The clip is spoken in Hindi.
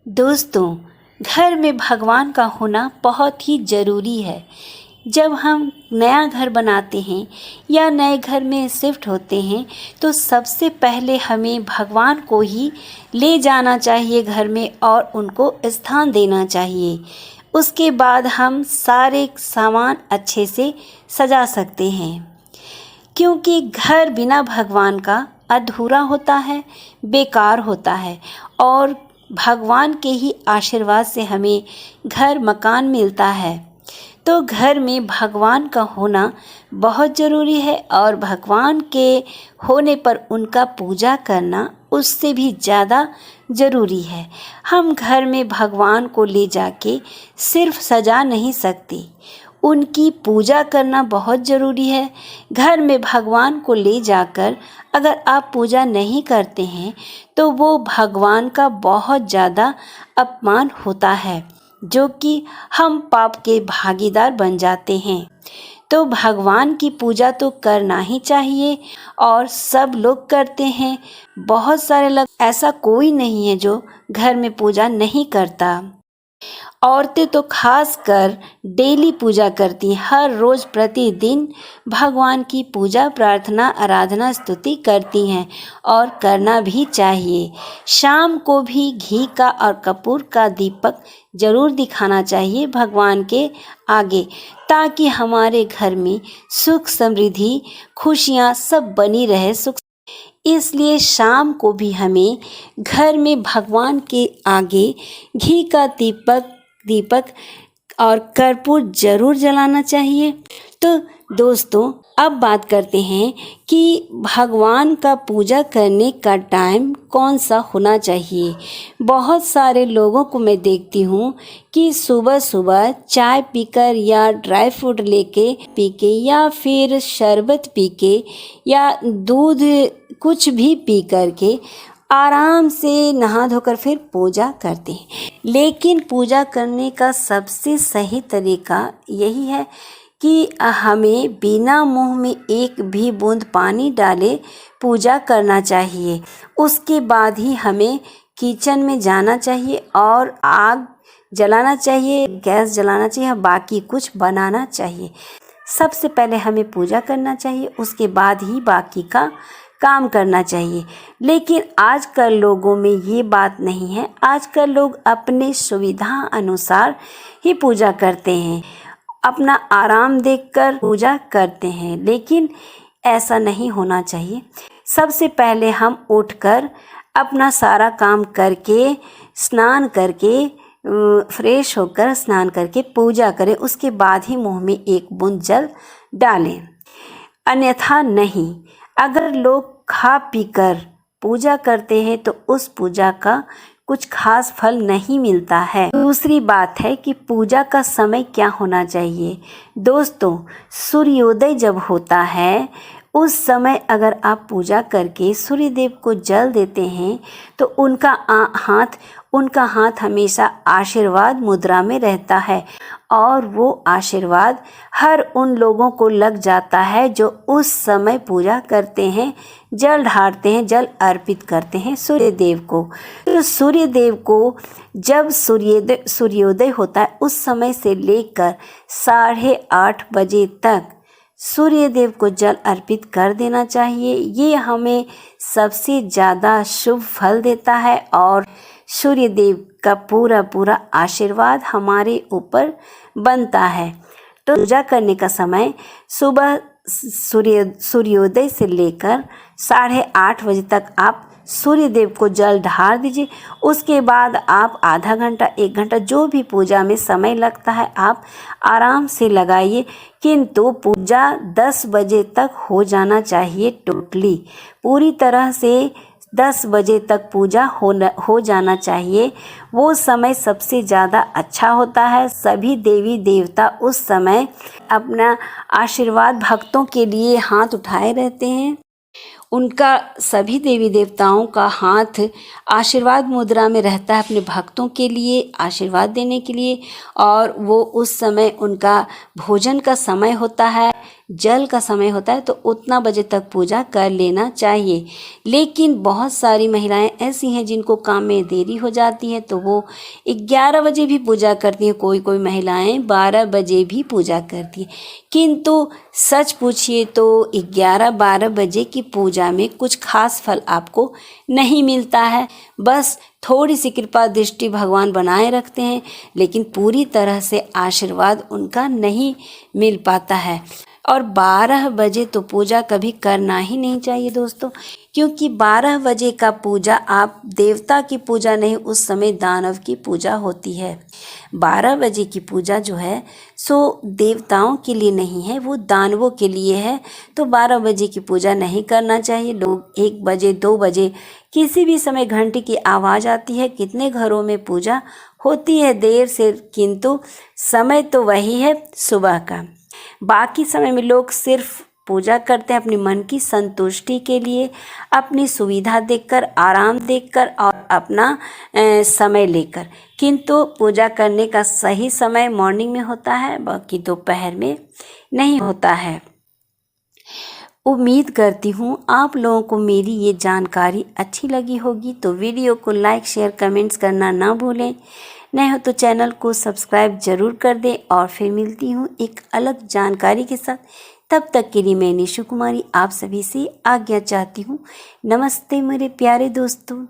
दोस्तों, घर में भगवान का होना बहुत ही ज़रूरी है। जब हम नया घर बनाते हैं या नए घर में शिफ्ट होते हैं तो सबसे पहले हमें भगवान को ही ले जाना चाहिए घर में और उनको स्थान देना चाहिए। उसके बाद हम सारे सामान अच्छे से सजा सकते हैं, क्योंकि घर बिना भगवान का अधूरा होता है, बेकार होता है और भगवान के ही आशीर्वाद से हमें घर मकान मिलता है। तो घर में भगवान का होना बहुत ज़रूरी है और भगवान के होने पर उनका पूजा करना उससे भी ज़्यादा ज़रूरी है। हम घर में भगवान को ले जाके सिर्फ सजा नहीं सकते, उनकी पूजा करना बहुत ज़रूरी है। घर में भगवान को ले जाकर अगर आप पूजा नहीं करते हैं तो वो भगवान का बहुत ज़्यादा अपमान होता है, जो कि हम पाप के भागीदार बन जाते हैं। तो भगवान की पूजा तो करना ही चाहिए और सब लोग करते हैं। बहुत सारे लोग, ऐसा कोई नहीं है जो घर में पूजा नहीं करता। औरतें तो खास कर डेली पूजा करती हैं, हर रोज़ प्रतिदिन भगवान की पूजा प्रार्थना आराधना स्तुति करती हैं और करना भी चाहिए। शाम को भी घी का और कपूर का दीपक ज़रूर दिखाना चाहिए भगवान के आगे, ताकि हमारे घर में सुख समृद्धि खुशियाँ सब बनी रहे। इसलिए शाम को भी हमें घर में भगवान के आगे घी का दीपक और कर्पूर जरूर जलाना चाहिए। तो दोस्तों, अब बात करते हैं कि भगवान का पूजा करने का टाइम कौन सा होना चाहिए। बहुत सारे लोगों को मैं देखती हूँ कि सुबह सुबह चाय पीकर या ड्राई फ्रूट लेके पी के या फिर शरबत पी के या दूध कुछ भी पी करके आराम से नहा धोकर फिर पूजा करते हैं। लेकिन पूजा करने का सबसे सही तरीका यही है कि हमें बिना मुंह में एक भी बूंद पानी डाले पूजा करना चाहिए। उसके बाद ही हमें किचन में जाना चाहिए और आग जलाना चाहिए, गैस जलाना चाहिए, बाकी कुछ बनाना चाहिए। सबसे पहले हमें पूजा करना चाहिए, उसके बाद ही बाकी का काम करना चाहिए। लेकिन आजकल लोगों में ये बात नहीं है। आजकल लोग अपने सुविधा अनुसार ही पूजा करते हैं, अपना आराम देखकर पूजा करते हैं, लेकिन ऐसा नहीं होना चाहिए। सबसे पहले हम उठकर अपना सारा काम करके स्नान करके फ्रेश होकर स्नान करके पूजा करें, उसके बाद ही मुंह में एक बूंद जल डालें, अन्यथा नहीं। अगर लोग खा पीकर पूजा करते हैं तो उस पूजा का कुछ खास फल नहीं मिलता है। दूसरी बात है कि पूजा का समय क्या होना चाहिए। दोस्तों, सूर्योदय जब होता है उस समय अगर आप पूजा करके सूर्य देव को जल देते हैं तो उनका हाथ हमेशा आशीर्वाद मुद्रा में रहता है और वो आशीर्वाद हर उन लोगों को लग जाता है जो उस समय पूजा करते हैं, जल ढारते हैं, जल अर्पित करते हैं सूर्य देव को। तो सूर्य देव को जब सूर्योदय होता है उस समय से लेकर 8:30 बजे तक सूर्य देव को जल अर्पित कर देना चाहिए। ये हमें सबसे ज़्यादा शुभ फल देता है और सूर्य देव का पूरा आशीर्वाद हमारे ऊपर बनता है। तो पूजा करने का समय सुबह सूर्योदय से लेकर 8:30 बजे तक आप सूर्य देव को जल ढार दीजिए। उसके बाद आप आधा घंटा 1 घंटा जो भी पूजा में समय लगता है आप आराम से लगाइए, किंतु पूजा 10 बजे तक हो जाना चाहिए। टोटली पूरी तरह से 10 बजे तक पूजा हो जाना चाहिए। वो समय सबसे ज़्यादा अच्छा होता है। सभी देवी देवता उस समय अपना आशीर्वाद भक्तों के लिए हाथ उठाए रहते हैं। उनका सभी देवी देवताओं का हाथ आशीर्वाद मुद्रा में रहता है अपने भक्तों के लिए आशीर्वाद देने के लिए, और वो उस समय उनका भोजन का समय होता है। जल का समय होता है तो उतना बजे तक पूजा कर लेना चाहिए। लेकिन बहुत सारी महिलाएं ऐसी हैं जिनको काम में देरी हो जाती है तो वो 11 बजे भी पूजा करती हैं, कोई कोई महिलाएं 12 बजे भी पूजा करती हैं। किंतु सच पूछिए तो 11-12 बजे की पूजा में कुछ खास फल आपको नहीं मिलता है। बस थोड़ी सी कृपा दृष्टि भगवान बनाए रखते हैं, लेकिन पूरी तरह से आशीर्वाद उनका नहीं मिल पाता है। और 12 बजे तो पूजा कभी करना ही नहीं चाहिए दोस्तों, क्योंकि 12 बजे का पूजा आप देवता की पूजा नहीं, उस समय दानव की पूजा होती है। 12 बजे की पूजा जो है सो देवताओं के लिए नहीं है, वो दानवों के लिए है। तो 12 बजे की पूजा नहीं करना चाहिए। लोग 1 बजे 2 बजे किसी भी समय घंटी की आवाज़ आती है, कितने घरों में पूजा होती है देर से, किंतु समय तो वही है सुबह का। बाकी समय में लोग सिर्फ पूजा करते हैं अपनी मन की संतुष्टि के लिए, अपनी सुविधा देखकर, आराम देखकर और अपना समय लेकर। किंतु पूजा करने का सही समय मॉर्निंग में होता है, बाकी दोपहर में नहीं होता है। उम्मीद करती हूँ आप लोगों को मेरी ये जानकारी अच्छी लगी होगी, तो वीडियो को लाइक शेयर कमेंट्स करना ना भूलें। नए हो तो चैनल को सब्सक्राइब ज़रूर कर दें और फिर मिलती हूँ एक अलग जानकारी के साथ। तब तक के लिए मैं निशु कुमारी आप सभी से आज्ञा चाहती हूँ। नमस्ते मेरे प्यारे दोस्तों।